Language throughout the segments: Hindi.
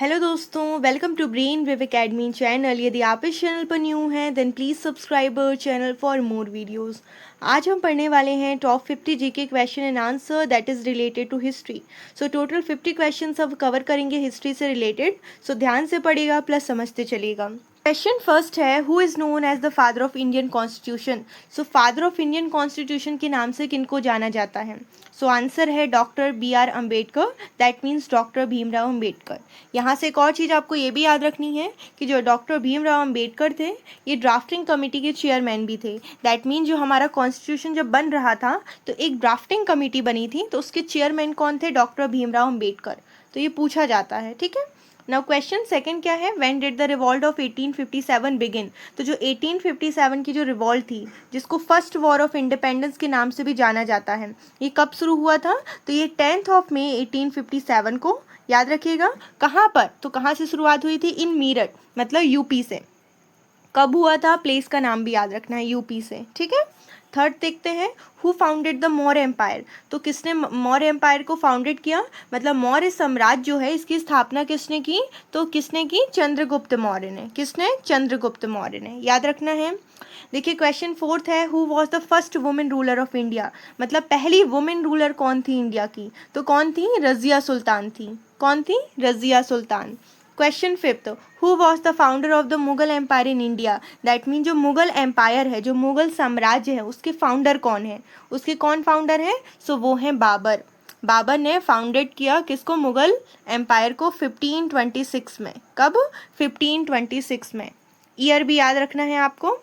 हेलो दोस्तों, welcome to Brain Wave Academy channel. यदि आप इस चैनल पर न्यू हैं then please subscribe our channel for more videos. आज हम पढ़ने वाले हैं top 50 GK question and answer that is related to history. So total 50 question अब कवर करेंगे हिस्ट्री से रिलेटेड। सो ध्यान से पढ़िएगा प्लस समझते चलिएगा। क्वेश्चन फर्स्ट है, who is known as the father of Indian constitution. So father of Indian constitution के नाम से किनको जाना जाता है? सो आंसर है doctor B R. Ambedkar, that means doctor Bhimrao Ambedkar. यहाँ से एक और चीज़ आपको ये भी याद रखनी है कि जो डॉक्टर भीमराव अम्बेडकर थे ये ड्राफ्टिंग कमेटी के चेयरमैन भी थे। दैट मीन जो हमारा कॉन्स्टिट्यूशन जब बन रहा था तो एक ड्राफ्टिंग कमेटी बनी थी, तो उसके चेयरमैन कौन थे? डॉक्टर भीमराव अम्बेडकर। तो ये पूछा जाता है, ठीक है। नाउ क्वेश्चन सेकंड क्या है, when did the revolt of 1857 begin. तो जो 1857 की जो रिवॉल्ट थी जिसको फर्स्ट वॉर ऑफ इंडिपेंडेंस के नाम से भी जाना जाता है, ये कब शुरू हुआ था? तो ये 10 मई 1857 को, याद रखिएगा। कहाँ पर? तो कहाँ से शुरुआत हुई थी? इन मीरठ, मतलब यूपी से। कब हुआ था? प्लेस का नाम भी याद रखना है, यूपी से, ठीक है। थर्ड देखते हैं, who founded the Maurya empire. तो किसने मौर्य एम्पायर को फाउंडेड किया, मतलब मौर्य साम्राज्य जो है इसकी स्थापना किसने की? तो किसने की? चंद्रगुप्त मौर्य ने। किसने? चंद्रगुप्त मौर्य ने, याद रखना है। देखिए क्वेश्चन फोर्थ है, who was the first women ruler of India. मतलब पहली वुमेन रूलर कौन थी इंडिया की? तो कौन थी? रजिया सुल्तान थी। कौन थी? Razia Sultan. Question fifth, who was the founder of the Mughal empire in India. That mean जो मुगल एम्पायर है, जो मुगल साम्राज्य है, उसके फाउंडर कौन है? उसके कौन फाउंडर है? सो वो हैं बाबर। बाबर ने फाउंडेड किया किसको? मुगल एम्पायर को 1526 में। कब? 1526 में। ईयर भी याद रखना है आपको।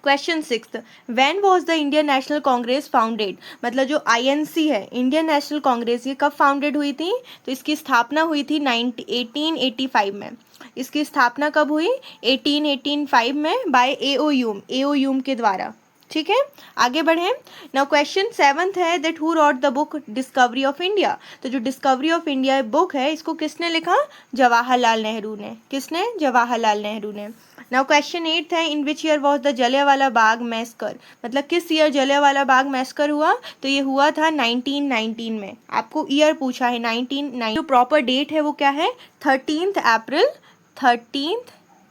Question sixth, when was the Indian national Congress founded. मतलब जो आईएनसी है, इंडियन नेशनल कांग्रेस, ये कब फाउंडेड हुई थी? तो इसकी स्थापना हुई थी 1885 में। इसकी स्थापना कब हुई? 1885 में बाय एओयूम के द्वारा, ठीक है। आगे बढ़े। नाउ क्वेश्चन सेवंथ है, that who rot the book discovery of India. तो जो डिस्कवरी ऑफ इंडिया बुक है इसको किसने लिखा? जवाहरलाल नेहरू ने। किसने? जवाहरलाल नेहरू ने। नाउ क्वेश्चन एट है, in which year was the Jallianwala Bagh massacre. मतलब किस ईयर जलियांवाला बाग मैसकर हुआ? तो ये हुआ था 1919 में। आपको ईयर पूछा है 1919। जो प्रॉपर डेट है वो क्या है? 13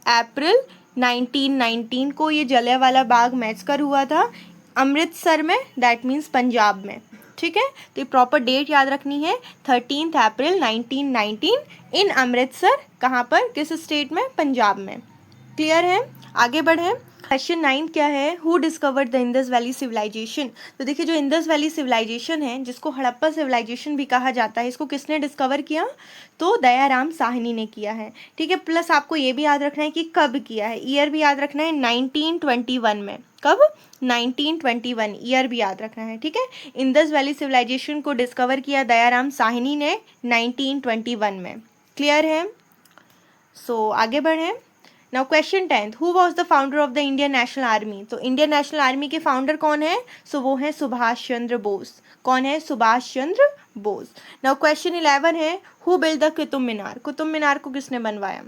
अप्रैल 1919 को ये जलियांवाला बाग मैसकर हुआ था अमृतसर में, दैट मीन्स पंजाब में, ठीक है। तो ये प्रॉपर डेट याद रखनी है, 13 अप्रैल 1919 इन अमृतसर। कहाँ पर? किस स्टेट में? पंजाब में। क्लियर है? आगे बढ़े। क्वेश्चन 9 क्या है, who discovered the Indus valley civilisation. तो देखिए जो इंडस वैली सिविलाइजेशन है, जिसको हड़प्पा सिविलाइजेशन भी कहा जाता है, इसको किसने डिस्कवर किया? तो दयाराम साहनी ने किया है, ठीक है। प्लस आपको ये भी याद रखना है कि कब किया है, ईयर भी याद रखना है, 1921 में। कब? 1921, ईयर भी याद रखना है, ठीक है। इंडस वैली सिविलाइजेशन को डिस्कवर किया दयाराम साहनी ने 1921 में। क्लियर है? आगे बढ़े। Now question 10, who was the founder of the Indian national army. तो इंडियन नेशनल आर्मी के फाउंडर कौन है? वो है सुभाष चंद्र बोस। कौन है? सुभाष चंद्र बोस। नाउ क्वेश्चन 11 है, who build the Qutub Minar. Qutub Minar को किसने बनवाया?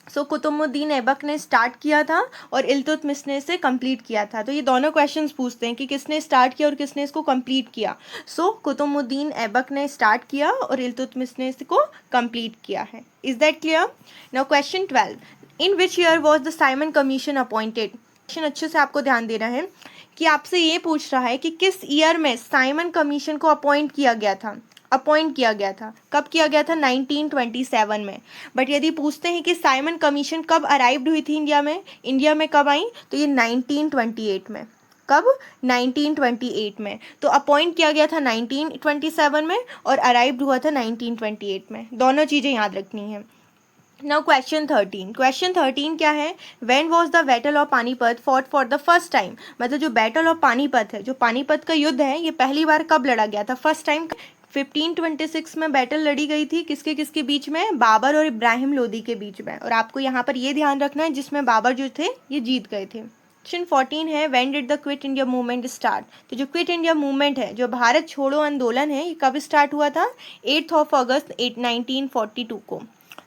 कुतुबुद्दीन ऐबक ने स्टार्ट किया था और इल्तुतमिश ने इसे कंप्लीट किया था। तो ये दोनों क्वेश्चंस पूछते हैं कि किसने स्टार्ट किया और किसने इसको कंप्लीट किया। कुतुबुद्दीन ऐबक ने स्टार्ट किया और इल्तुतमिश ने इसको कंप्लीट किया है। Is that clear? Now question 12, in which year was the Simon commission appointed. Question अच्छे से आपको ध्यान देना है कि आपसे ये पूछ रहा है कि किस ईयर में साइमन कमीशन को अपॉइंट किया गया था। कब किया गया था? 1927 में। बट यदि पूछते हैं कि साइमन कमीशन कब अराइव्ड हुई थी इंडिया में कब आई, तो ये 1928 में। कब? 1928 में। तो अपॉइंट किया गया था 1927 में और अराइव्ड हुआ था 1928 में। दोनों चीज़ें याद रखनी है। नाउ क्वेश्चन 13 क्या है, when was the battle of Panipat fought for the first time. मतलब जो बैटल ऑफ पानीपत है, जो पानीपत का युद्ध है, ये पहली बार कब लड़ा गया था? फर्स्ट टाइम 1526 में बैटल लड़ी गई थी। किसके किसके बीच में? बाबर और इब्राहिम लोदी के बीच में। और आपको यहाँ पर ये ध्यान रखना है जिसमें बाबर जो थे ये जीत गए थे। क्वेश्चन 14 है, when did the quit India movement start. तो जो क्विट इंडिया मूवमेंट है, जो भारत छोड़ो आंदोलन है, ये कब स्टार्ट हुआ था? 8 अगस्त 1942 को।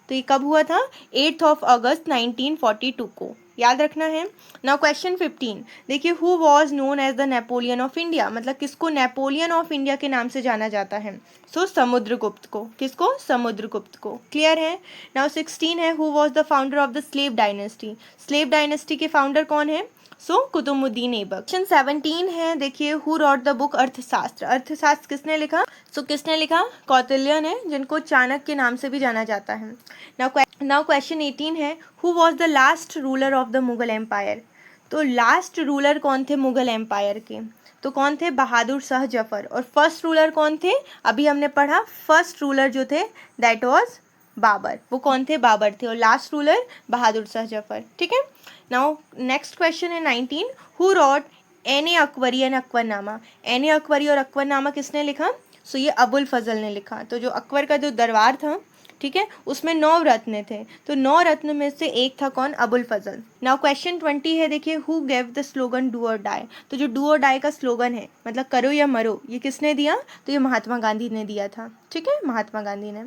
तो ये कब हुआ था? 8 अगस्त 1942 को। याद रखना है। नाउ क्वेश्चन 15 देखिए, who was known as the Napoleon of India, मतलब किसको नेपोलियन ऑफ इंडिया के नाम से जाना जाता है? सो समुद्रगुप्त को। किसको? समुद्रगुप्त को। क्लियर है। नाउ 16 है, who was the founder of the slave dynasty, slave dynasty के फाउंडर कौन है? सो कुतुबुद्दीन ऐबक। क्वेश्चन 17 है देखिए, हु रॉट द बुक अर्थशास्त्र, अर्थशास्त्र किसने लिखा? सो किसने लिखा? कौटिल्य ने, जिनको चाणक्य के नाम से भी जाना जाता है। नाउ क्वेश्चन 18 है, who was the last ruler of the Mughal empire, तो लास्ट रूलर कौन थे मुगल एम्पायर के? तो कौन थे? बहादुर शाह जफर। और फर्स्ट रूलर कौन थे? अभी हमने पढ़ा, फर्स्ट रूलर जो थे दैट वाज बाबर। वो कौन थे? बाबर थे। और लास्ट रूलर बहादुर शाह जफर। ठीक है। नाउ नेक्स्ट क्वेश्चन है 19, who wrote Ain Akbari and Akbarnama, Ain Akbari और अकबरनामा किसने लिखा? सो ये अबुल फजल ने लिखा। तो जो अकबर का जो दरबार था, ठीक है, उसमें 9 रत्न थे, तो 9 रत्न में से एक था कौन? अबुल फजल। नाउ क्वेश्चन 20 है देखिए, who gave the slogan do और डाई, तो जो डू और डाई का स्लोगन है, मतलब करो या मरो, ये किसने दिया? तो ये महात्मा गांधी ने दिया था। ठीक है, महात्मा गांधी ने।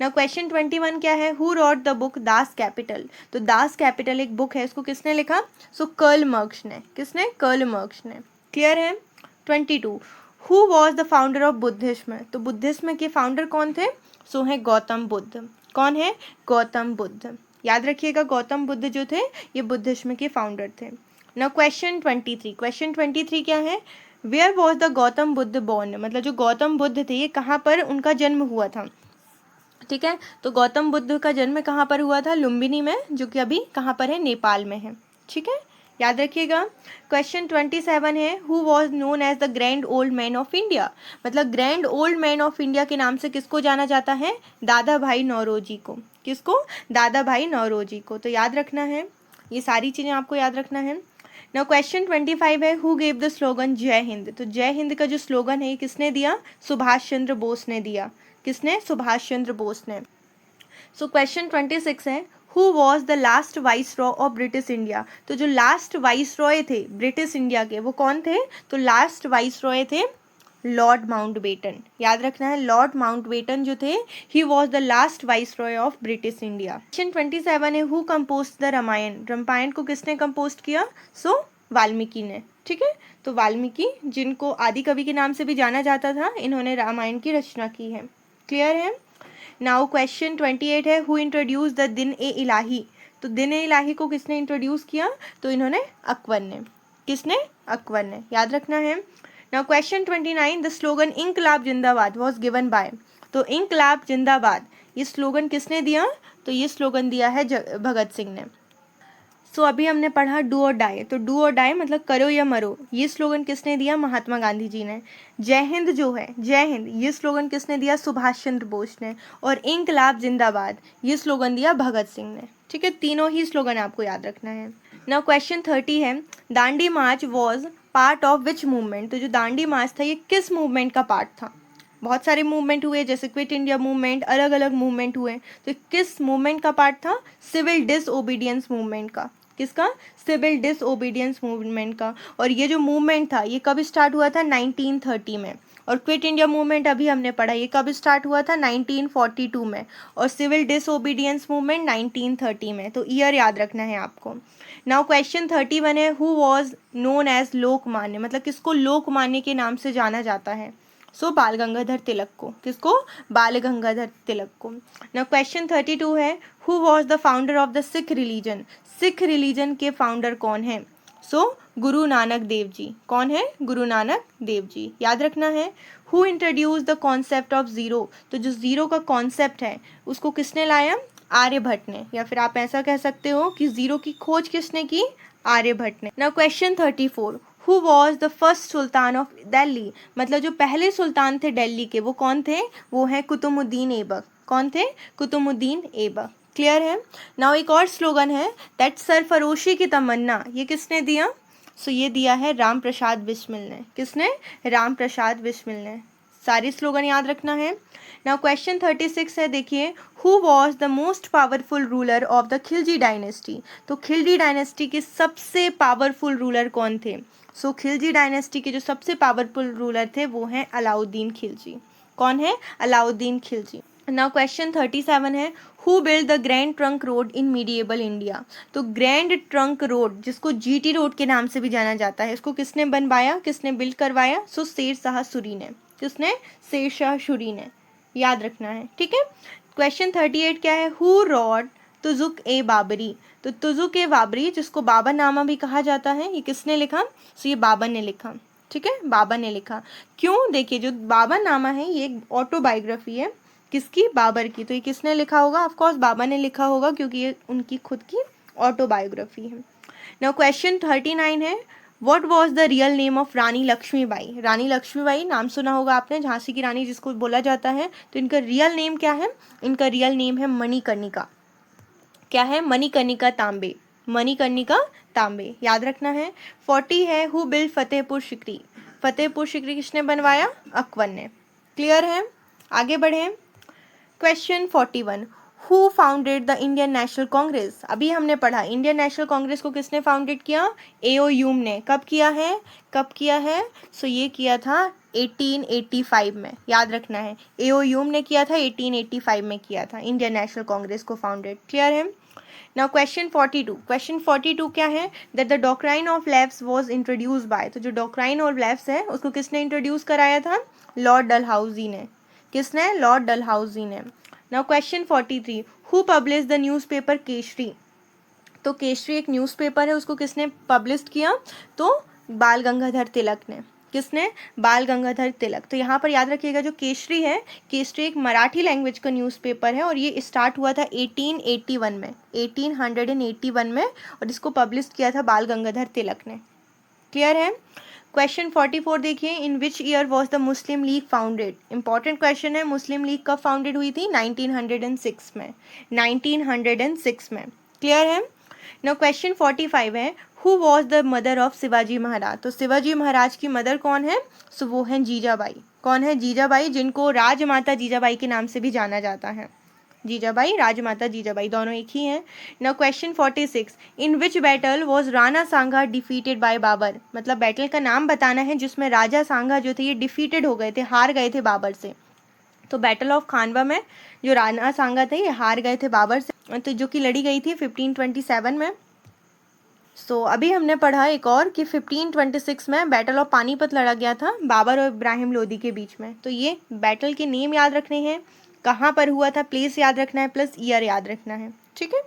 नाउ क्वेश्चन 21 क्या है, who rot the book Das Kapital, तो दास कैपिटल एक बुक है, इसको किसने लिखा? सो कर्ल मार्क्स ने। किसने? कर्ल मार्क्स ने। क्लियर है। 22, who was the founder of Buddhism, तो बुद्धिज्म के फाउंडर कौन थे? सो है गौतम बुद्ध। कौन है? गौतम बुद्ध। याद रखिएगा, गौतम बुद्ध जो थे ये बुद्धिज्म के फाउंडर थे। नाउ क्वेश्चन 23, क्वेश्चन 23 क्या है, where was the Gautam Buddha born, मतलब जो गौतम बुद्ध थे ये कहाँ पर उनका जन्म हुआ था? ठीक है, तो गौतम बुद्ध का जन्म कहाँ पर हुआ था? लुम्बिनी में, जो कि अभी कहाँ पर है? नेपाल में है। ठीक है, याद रखिएगा। क्वेश्चन 27 है, who was known as the grand old man of India, मतलब grand old man of India के नाम से किसको जाना जाता है? दादा भाई नौरोजी को। किसको? दादा भाई नौरोजी को। तो याद रखना है, ये सारी चीज़ें आपको याद रखना है। नाउ क्वेश्चन 25 है, हु गेव द स्लोगन जय हिंद, तो जय हिंद का जो स्लोगन है ये किसने दिया? सुभाष चंद्र बोस ने दिया। किसने? सुभाष चंद्र बोस ने। सो क्वेश्चन 26 है, who was the last vice raw of British India, तो जो लास्ट वाइस रॉय थे ब्रिटिश इंडिया के वो कौन थे? तो लास्ट वाइस रॉय थे लॉर्ड माउंटबेटन। याद रखना है, लॉर्ड माउंटबेटन जो थे he was the last viceroy of British India. Question 27 है, who compose the Ramayana, Ramayana को किसने कंपोज किया? सो वाल्मीकि ने। ठीक है, तो वाल्मीकि, जिनको आदि कवि के नाम से भी जाना जाता था, इन्होंने रामायण की रचना की है। क्लियर है। नाउ क्वेश्चन 28 है, हु इंट्रोड्यूस द दिन ए इलाही, तो दिन ए इलाही को किसने इंट्रोड्यूस किया? तो इन्होंने अकबर ने। किसने? अकबर ने। याद रखना है। नाउ क्वेश्चन 29, द स्लोगन इंकलाब जिंदाबाद वॉज गिवन बाय, तो इंकलाब जिंदाबाद ये स्लोगन किसने दिया? तो ये स्लोगन दिया है भगत सिंह ने। सो अभी हमने पढ़ा डू और डाई, तो डू और डाई मतलब करो या मरो, ये स्लोगन किसने दिया? महात्मा गांधी जी ने। जय हिंद जो है, जय हिंद, ये स्लोगन किसने दिया? सुभाष चंद्र बोस ने। और इंकलाब जिंदाबाद ये स्लोगन दिया भगत सिंह ने। ठीक है, तीनों ही स्लोगन आपको याद रखना है। नाउ क्वेश्चन 30 है, Dandi march was part of which movement, तो जो दांडी मार्च था ये किस मूवमेंट का पार्ट था? बहुत सारे मूवमेंट हुए, जैसे क्विट इंडिया मूवमेंट, अलग अलग मूवमेंट हुए, तो किस मूवमेंट का पार्ट था? सिविल डिसओबीडियंस मूवमेंट का। किसका? सिविल डिसओबीडियंस मूवमेंट का। और ये जो मूवमेंट था ये कब स्टार्ट हुआ था? 1930 में। और क्विट इंडिया मूवमेंट अभी हमने पढ़ा, ये कब स्टार्ट हुआ था? 1942 में। और सिविल डिसओबीडियंस मूवमेंट 1930 में। तो ईयर याद रखना है आपको। नाउ क्वेश्चन 31 है, who was known as Lokmanya, मतलब किसको लोकमान्य के नाम से जाना जाता है? सो बाल गंगाधर तिलक को। किसको? बाल गंगाधर तिलक को। नाउ क्वेश्चन 32 है, who was the founder of the Sikh religion, Sikh religion के फाउंडर कौन है? सो गुरु नानक देव जी। कौन है? गुरु नानक देव जी। याद रखना है। Who introduce the concept of zero, तो जो जीरो का कॉन्सेप्ट है उसको किसने लाया? आर्यभट्ट ने। या फिर आप ऐसा कह सकते हो कि जीरो की खोज किसने की? आर्यभट्ट ने। Now question 34, who was the first sultan of Delhi, मतलब जो पहले सुल्तान थे दिल्ली के वो कौन थे? वो है कुतुबुद्दीन ऐबक। कौन थे? कुतुबुद्दीन ऐबक। क्लियर है। नाउ एक और स्लोगन है, दैट सरफरोशी की तमन्ना, ये किसने दिया? सो ये दिया है राम प्रसाद बिस्मिल ने। किसने? राम प्रसाद बिस्मिल ने। सारे स्लोगन याद रखना है। नाउ क्वेश्चन 36 है देखिए, who was the most powerful ruler of the Khilji dynasty, तो खिलजी डायनेस्टी के सबसे पावरफुल रूलर कौन थे? सो खिलजी डायनेस्टी के जो सबसे पावरफुल रूलर थे वो हैं अलाउद्दीन खिलजी। कौन है? अलाउद्दीन खिलजी। नाउ क्वेश्चन 37 है, who build the grand trunk road in medieval India. तो ग्रैंड ट्रंक रोड, जिसको जीटी रोड के नाम से भी जाना जाता है, इसको किसने बनवाया, किसने बिल्ड करवाया? सो शेर शाह सूरी ने। किसने? शेर शाह सूरी ने, याद रखना है, ठीक है। क्वेश्चन 38 क्या है, हु रॉड तुजुक ए बाबरी। तो तुजुक ए बाबरी, जिसको बाबर नामा भी कहा जाता है, ये किसने लिखा? सो ये बाबर ने लिखा, ठीक है, बाबर ने लिखा। क्यों? देखिए, जो बाबर नामा है ये एक ऑटोबायोग्राफी है, किसकी? बाबर की। तो ये किसने लिखा होगा? ऑफ कोर्स बाबर ने लिखा होगा, क्योंकि ये उनकी खुद की ऑटोबायोग्राफी है। नाउ क्वेश्चन 39 है, what was the real name of Rani Lakshmibai. Rani Lakshmibai नाम सुना होगा आपने, झांसी की रानी जिसको बोला जाता है। तो इनका रियल नेम क्या है? इनका रियल नेम है मणिकर्णिका। क्या है? मणिकर्णिका तांबे। मणिकर्णिका तांबे, याद रखना है। 40 है, हु बिल्ड फतेहपुर सिकरी। फतेहपुर सिकरी किसने बनवाया? अकबर ने। क्लियर है? आगे बढ़े। Question 41, who founded the Indian national Congress. अभी हमने पढ़ा इंडियन नेशनल कांग्रेस को किसने फाउंडेड किया? एओ ह्यूम ने। कब किया है? कब किया है? सो ये किया था 1885 में, याद रखना है। एओ ह्यूम ने किया था, 1885 में किया था इंडियन नेशनल कांग्रेस को फाउंडेड। क्लियर है? नाउ क्वेश्चन 42, क्वेश्चन 42 क्या है? That the doctrine of lapse was introduce by. तो जो डॉक्ट्राइन ऑफ लेफ्स है उसको किसने इंट्रोड्यूस कराया था? लॉर्ड डलहौजी ने। किसने? लॉर्ड डलहौजी ने। Now question 43, who publish the newspaper Kesari. तो केसरी एक न्यूज़पेपर है, उसको किसने पब्लिश किया? तो बाल गंगाधर तिलक ने। किसने? बाल गंगाधर तिलक। तो यहाँ पर याद रखिएगा, जो केसरी है, केसरी एक मराठी लैंग्वेज का न्यूज़पेपर है और ये स्टार्ट हुआ था 1881 में, 1881 में, और इसको पब्लिश किया था बाल गंगाधर तिलक ने। क्लियर है? क्वेश्चन 44 देखिए, in which year was the Muslim League founded. Important question है, मुस्लिम लीग कब फाउंडेड हुई थी? 1906 में, 1906 में। क्लियर है? नाउ क्वेश्चन 45 है, who was the mother of Shivaji Maharaj. तो शिवाजी महाराज की मदर कौन है? सो वो है जीजाबाई। कौन है? जीजाबाई, जिनको राजमाता जीजाबाई के नाम से भी जाना जाता है। जीजाबाई, राजमाता जीजाबाई, दोनों एक ही हैं। Now question 46, in which battle was Rana Sanga defeated by Babur. मतलब बैटल का नाम बताना है जिसमें राजा सांगा जो थे ये डिफीटेड हो गए थे, हार गए थे बाबर से। तो बैटल ऑफ खानवा में जो राणा सांगा थे ये हार गए थे बाबर से, तो जो कि लड़ी गई थी 1527 में। सो अभी हमने पढ़ा एक और कि 1526 में बैटल ऑफ पानीपत लड़ा गया था बाबर और इब्राहिम लोदी के बीच में। तो ये बैटल के नेम याद रखने हैं, कहाँ पर हुआ था, प्लेस याद रखना है, प्लस ईयर याद रखना है, ठीक है।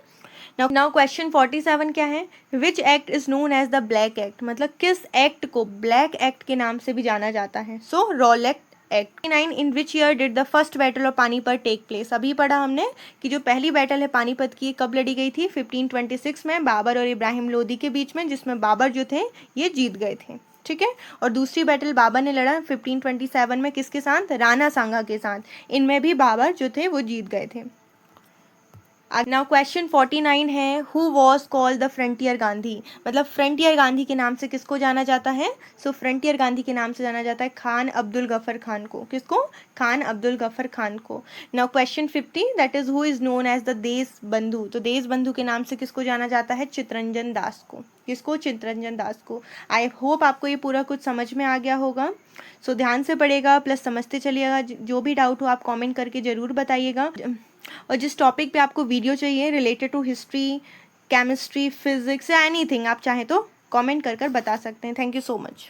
नाउ क्वेश्चन 47 क्या है? Which act is known as the black act. मतलब किस एक्ट को ब्लैक एक्ट के नाम से भी जाना जाता है? So Rowlatt act. 9, in which year did the first battle of Panipat take place. अभी पढ़ा हमने कि जो पहली बैटल है पानीपत की कब लड़ी गई थी? 1526 में, बाबर और इब्राहिम लोदी के बीच में, जिसमें बाबर जो थे ये जीत गए थे, ठीक है। और दूसरी बैटल बाबर ने लड़ा 1527 में, किसके साथ? राणा सांगा के साथ। इनमें भी बाबर जो थे वो जीत गए थे। नाउ क्वेश्चन 49 है, who was called the frontier Gandhi. मतलब फ्रंटियर गांधी के नाम से किसको जाना जाता है? सो फ्रंटियर गांधी के नाम से जाना जाता है खान अब्दुल गफर खान को। किसको? खान अब्दुल गफर खान को। Now question 50, that is who is known as the Deshbandhu. तो देश बंधु के नाम से किसको जाना जाता है? चित्तरंजन दास को। किसको? चित्तरंजन दास को। आई होप आपको ये पूरा कुछ समझ में आ गया होगा। सो ध्यान से पढ़ेगा, प्लस समझते चलिएगा। जो भी डाउट हो आप कमेंट करके ज़रूर बताइएगा। और जिस टॉपिक पे आपको वीडियो चाहिए related to history, chemistry, physics या एनीथिंग, आप चाहें तो कमेंट कर बता सकते हैं। Thank you so much.